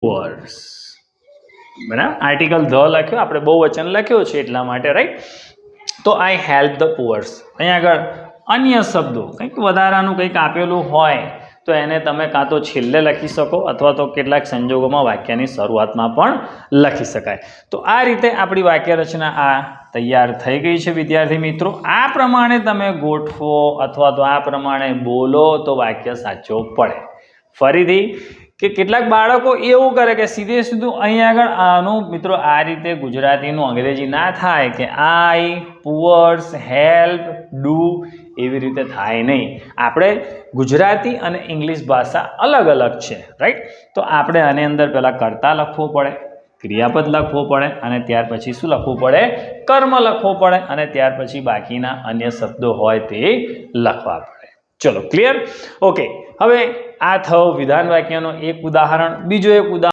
પુઅર્સ, બરાબર. Article the લખ્યો, આપણે બહુવચન લખ્યો છે એટલા માટે, રાઈટ. તો આઈ હેલ્પ ધ પુઅર્સ. અહીંયા આગળ અન્ય શબ્દો કંઈક વધારાનું કંઈક આપેલું હોય તો એને તમે કાં તો છેલ્લે લખી શકો અથવા તો કેટલાક સંજોગોમાં વાક્યની શરૂઆતમાં પણ લખી શકાય. તો આ રીતે આપણી વાક્ય રચના આ તૈયાર થઈ ગઈ છે વિદ્યાર્થી મિત્રો. આ પ્રમાણે તમે ગોઠવો અથવા તો આ પ્રમાણે બોલો તો વાક્ય સાચો પડે. ફરીથી કે કેટલાક બાળકો એવું કરે કે સીધે સીધું અહીંયા આગળ આનું મિત્રો આ રીતે ગુજરાતીનું અંગ્રેજી ના થાય કે આઈ, પુઅર્સ, હેલ્પ, ડુ એવી રીતે થાય નહીં. આપણે ગુજરાતી અને ઇંગ્લિશ ભાષા અલગ અલગ છે, રાઈટ. તો આપણે આની અંદર પહેલાં કર્તા લખવો પડે, ક્રિયાપદ લખવો પડે અને ત્યાર પછી શું લખવું પડે? કર્મ લખવો પડે અને ત્યાર પછી બાકીના અન્ય શબ્દો હોય તે લખવા પડે. ચલો, ક્લિયર? ઓકે. હવે આ થયો વિધાન વાક્યનો એક ઉદાહરણ. બીજો એક ઉદાહરણ